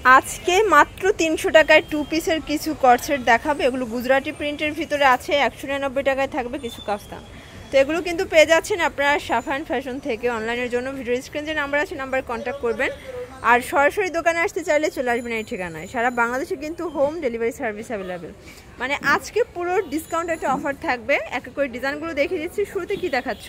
আজকে মাত্র ৩০০ টাকায় 2 পিসের কিছু কর্সেট দেখাবে। এগুলো গুজরাটি প্রিন্টের ভিতরে আছে, ১৯৯ টাকায় থাকবে কিছু কাফতান। তো এগুলো কিন্তু পেয়ে যাচ্ছেন আপনারা সাফান ফ্যাশন থেকে। অনলাইনের জন্য ভিডিও স্ক্রিনে যে নাম্বার আছে নাম্বারে কন্ট্যাক্ট করবেন। আর সরাসরি দোকানে আসতে চাইলে চলে আসবেন এই ঠিকানায়। সারা বাংলাদেশে কিন্তু হোম ডেলিভারি সার্ভিস অ্যাভেলেবেল। মানে আজকে পুরো ডিসকাউন্ট একটা অফার থাকবে। এক এক করে ডিজাইনগুলো দেখিয়ে দিচ্ছি। শুরুতে কি দেখাচ্ছ?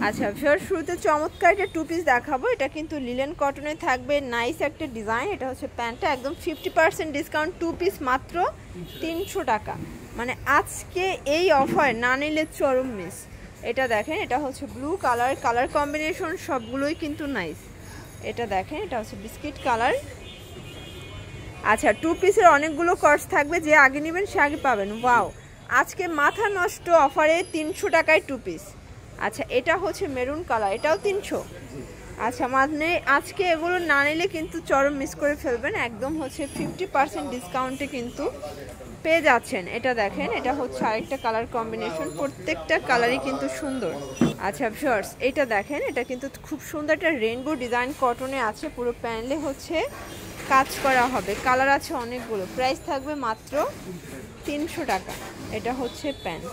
আচ্ছা ভিউয়ার, শুরুতে চমৎকার একটা 2 পিস দেখাবো। এটা কিন্তু লিলেন কটনে থাকবে, নাইস একটা ডিজাইন। এটা হচ্ছে প্যান্টটা, একদম 50% ডিসকাউন্ট, 2 পিস মাত্র ৩০০ টাকা। মানে আজকে এই অফার না নিলে চরম মিস। এটা দেখেন, এটা হচ্ছে ব্লু কালার, কালার কম্বিনেশন সবগুলোই কিন্তু নাইস। এটা দেখেন, এটা হচ্ছে বিস্কিট কালার। আচ্ছা 2 পিসের অনেকগুলো কর্স থাকবে, যে আগে নেবেন সে আগে পাবেন। ওয়াও, আজকে মাথা নষ্ট অফারে ৩০০ টাকায় 2 পিস। আচ্ছা এটা হচ্ছে মেরুন কালার, এটাও ৩০০। আচ্ছা মানে আজকে এগুলো না নিলে কিন্তু চরম মিস করে ফেলবেন। একদম হচ্ছে 50% ডিসকাউন্টে কিন্তু পেয়ে যাচ্ছেন। এটা দেখেন, এটা হচ্ছে আরেকটা কালার কম্বিনেশন, প্রত্যেকটা কালারই কিন্তু সুন্দর। আচ্ছা ভিউয়ার্স, এটা দেখেন, এটা কিন্তু খুব সুন্দর একটা রেইনবো ডিজাইন কটনে আছে। পুরো প্যানেলে হচ্ছে কাজ করা হবে, কালার আছে অনেকগুলো। প্রাইস থাকবে মাত্র ৩০০ টাকা। এটা হচ্ছে প্যান্ট।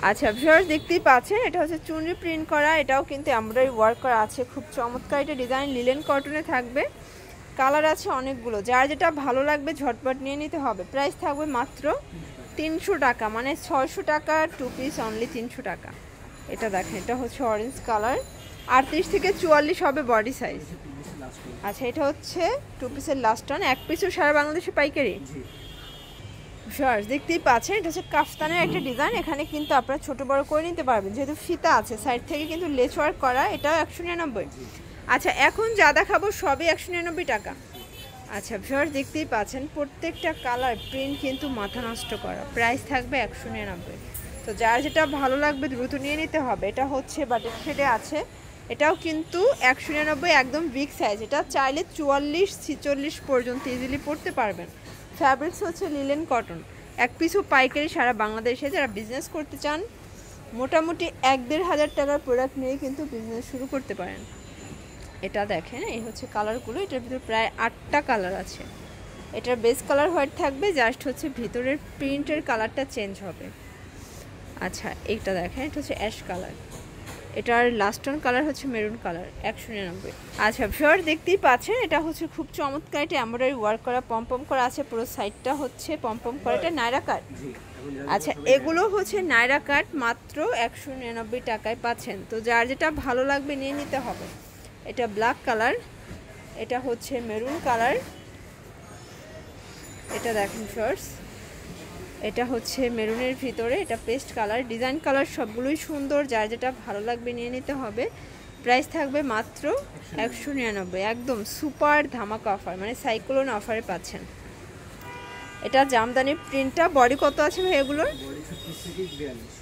আচ্ছা ভিউয়ার্স, দেখতেই পাচ্ছেন, এটা হচ্ছে চুনরি প্রিন্ট করা, এটাও কিন্তু এমব্রয়ডারি ওয়ার্ক করা আছে। খুব চমৎকার এটা ডিজাইন, লিলেন কটনে থাকবে। কালার আছে অনেকগুলো, যার যেটা ভালো লাগবে ঝটপট নিয়ে নিতে হবে। প্রাইস থাকবে মাত্র ৩০০ টাকা, মানে ৬০০ টাকা 2 পিস, অনলি ৩০০ টাকা। এটা দেখেন, এটা হচ্ছে অরেঞ্জ কালার, ৩৮ থেকে ৪৪ হবে বডি সাইজ। আচ্ছা এটা হচ্ছে 2 পিসের লাস্ট অন, 1 পিসও সারা বাংলাদেশে পাইকারি। ভিউয়ার্স দেখতেই পাচ্ছেন, এটা হচ্ছে কাফতানের একটা ডিজাইন। এখানে কিন্তু আপনারা ছোট বড় করে নিতে পারবেন, যেহেতু ফিতা আছে সাইড থেকে কিন্তু লেস ওয়ার্ক করা। এটাও ১৯৯। আচ্ছা এখন যা দেখাবো সবই ১৯৯ টাকা। আচ্ছা ভিউয়ার্স দেখতেই পাচ্ছেন, প্রত্যেকটা কালার প্রিন্ট কিন্তু মাথা নষ্ট করা। প্রাইস থাকবে ১৯৯। তো যার যেটা ভালো লাগবে দ্রুত নিয়ে নিতে হবে। এটা হচ্ছে বাটিক শেডে আছে, এটাও কিন্তু ১৯৯, একদম বিগ সাইজ। এটা চাইলে ৪৪-৪৬ পর্যন্ত ইজিলি পড়তে পারবেন। ফ্যাব্রিক্স হচ্ছে লিলেন কটন, 1 পিসও পাইকারি সারা বাংলাদেশে। যারা বিজনেস করতে চান মোটামুটি ১-১.৫ হাজার টাকার প্রোডাক্ট নিয়ে কিন্তু বিজনেস শুরু করতে পারেন। এটা দেখেন, এই হচ্ছে কালারগুলো। এটার ভিতরে প্রায় 8টা কালার আছে। এটার বেস কালার হোয়াইট থাকবে, জাস্ট হচ্ছে ভিতরের প্রিন্টের কালারটা চেঞ্জ হবে। আচ্ছা এইটা দেখেন, এটা হচ্ছে অ্যাশ কালার, এটার লাস্ট অন কালার হচ্ছে মেরুন কালার, ১৯৯। আচ্ছা ভিউয়ার দেখতেই পাচ্ছেন, এটা হচ্ছে খুব চমৎকার, এটা এমব্রয়ডারি ওয়ার্ক করা, পমপম করা আছে। পুরো সাইডটা হচ্ছে পমপম করা। এটা নায়রা কাট। আচ্ছা এগুলো হচ্ছে নায়রা কাট, মাত্র ১৯৯ টাকায় পাচ্ছেন। তো যার যেটা ভালো লাগবে নিয়ে নিতে হবে। এটা ব্ল্যাক কালার, এটা হচ্ছে মেরুন কালার। এটা দেখেন ফার্স্ট, এটা হচ্ছে মেরুনের ভিতরে, এটা পেস্ট কালার। ডিজাইন কালার সবগুলোই সুন্দর, যার যেটা ভালো লাগবে নিয়ে নিতে হবে। প্রাইস থাকবে মাত্র ১৯৯, একদম সুপার ধামাকা অফার, মানে সাইক্লোন অফারে পাচ্ছেন। এটা জামদানি প্রিন্টটা। বডি কত আছে ভাই এগুলোর?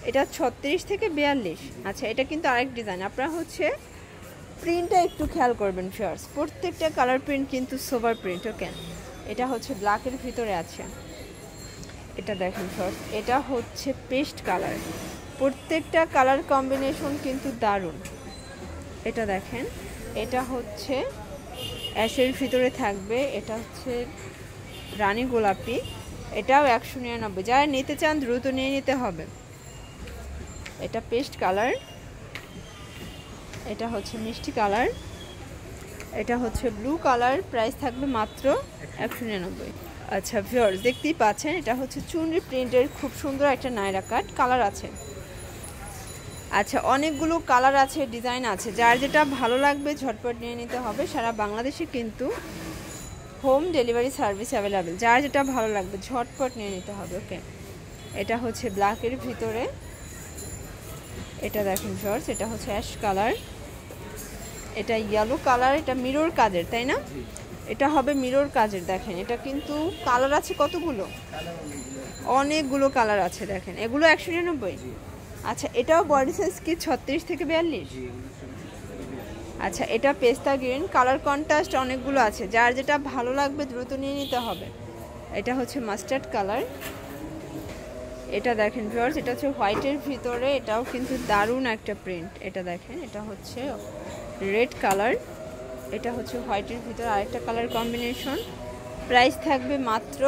এটা ৩৬ থেকে ৪২। আচ্ছা এটা কিন্তু আরেক ডিজাইন, আপনারা হচ্ছে প্রিন্টটা একটু খেয়াল করবেন ভিউয়ার্স। প্রত্যেকটা কালার প্রিন্ট কিন্তু সোভার প্রিন্ট। ওকে, এটা হচ্ছে ব্ল্যাকের ভিতরে আছে। এটা দেখেন ফার্স্ট, এটা হচ্ছে পেস্ট কালার, প্রত্যেকটা কালার কম্বিনেশন কিন্তু দারুণ। এটা দেখেন, এটা হচ্ছে অ্যাশের ভিতরে থাকবে, এটা হচ্ছে রানী গোলাপি, এটাও ১৯৯। যারা নিতে চান দ্রুত নিয়ে নিতে হবে। এটা পেস্ট কালার, এটা হচ্ছে মিষ্টি কালার, এটা হচ্ছে ব্লু কালার। প্রাইস থাকবে মাত্র ১৯৯। আচ্ছা ভিউয়ার্স দেখতেই পাচ্ছেন, এটা হচ্ছে চুনরি প্রিন্টের খুব সুন্দর একটা নায়রা কাট, কালার আছে। আচ্ছা অনেকগুলো কালার আছে, ডিজাইন আছে, যার যেটা ভালো লাগবে ঝটপট নিয়ে নিতে হবে। সারা বাংলাদেশে কিন্তু হোম ডেলিভারি সার্ভিস অ্যাভেলেবেল, যার যেটা ভালো লাগবে ঝটপট নিয়ে নিতে হবে। ওকে, এটা হচ্ছে ব্ল্যাকের ভিতরে। এটা দেখেন ভিউয়ার্স, এটা হচ্ছে অ্যাশ কালার, এটা ইয়েলো কালার। এটা মিরর কাজের, তাই না? এটা হবে মিরর কাজের। দেখেন এটা কিন্তু কালার আছে কতগুলো, অনেকগুলো কালার আছে। দেখেন এগুলো ১৯৯। আচ্ছা এটাও বডি সাইজ কি ৩৬ থেকে ৪২? আচ্ছা এটা পেস্তা গ্রিন, কালার কন্ট্রাস্ট অনেকগুলো আছে, যার যেটা ভালো লাগবে দ্রুত নিয়ে নিতে হবে। এটা হচ্ছে মাস্টার্ড কালার। এটা দেখেন ভিউয়ার্স, এটা হচ্ছে হোয়াইটের ভিতরে, এটাও কিন্তু দারুণ একটা প্রিন্ট। এটা দেখেন, এটা হচ্ছে রেড কালার, এটা হচ্ছে হোয়াইটের ভিতর আরেকটা কালার কম্বিনেশন, প্রাইস থাকবে মাত্র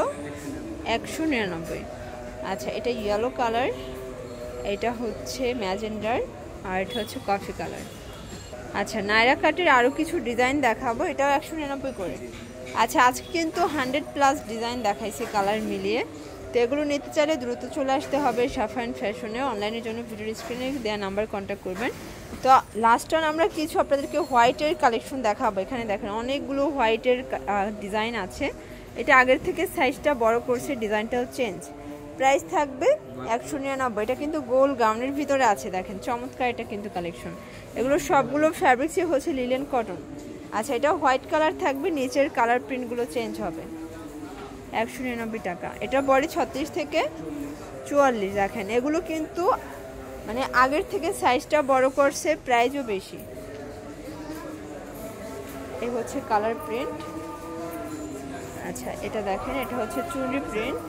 199। আচ্ছা, এটা ইয়েলো কালার, এটা হচ্ছে ম্যাজেন্ডার, আর এটা হচ্ছে কফি কালার। আচ্ছা, নায়রা কাটের আরও কিছু ডিজাইন দেখাবো, এটাও 199 করে। আচ্ছা, আজকে কিন্তু 100+ ডিজাইন দেখাইছে কালার মিলিয়ে। তো এগুলো নিতে চাইলে দ্রুত চলে আসতে হবে সাফায়ান ফ্যাশনে। অনলাইনের জন্য ভিডিওর স্ক্রিনে দেওয়া নাম্বার কন্ট্যাক্ট করবেন। তো লাস্ট টাইম আমরা কিছু আপনাদেরকে হোয়াইটের কালেকশন দেখাবো। এখানে দেখেন অনেকগুলো হোয়াইটের ডিজাইন আছে। এটা আগের থেকে সাইজটা বড় করছে, ডিজাইনটাও চেঞ্জ। প্রাইস থাকবে 199। এটা কিন্তু গোল গাউনের ভিতরে আছে, দেখেন চমৎকার এটা কিন্তু কালেকশন। এগুলো সবগুলো ফ্যাব্রিক্সই হচ্ছে লিলেন কটন। আচ্ছা, এটা হোয়াইট কালার থাকবে, নিচের কালার প্রিন্টগুলো চেঞ্জ হবে। 199 টাকা। এটা বডি 36 থেকে 44। দেখেন এগুলো কিন্তু মানে আগের থেকে সাইজটা বড় করছে, প্রাইসও বেশি। এই হচ্ছে কালার প্রিন্ট। আচ্ছা, এটা দেখেন, এটা হচ্ছে চুনি প্রিন্ট,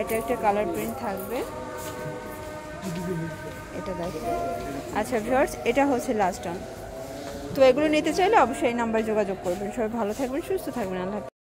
এটা একটা কালার প্রিন্ট থাকবে, এটা দেখেন। আচ্ছা ভিউয়ার্স, এটা হচ্ছে লাস্ট টাইম। তো এগুলো নিতে চাইলে অবশ্যই এই নাম্বার যোগাযোগ করবেন। সবাই ভালো থাকবেন, সুস্থ থাকবেন, আল্লাহ হাফেজ।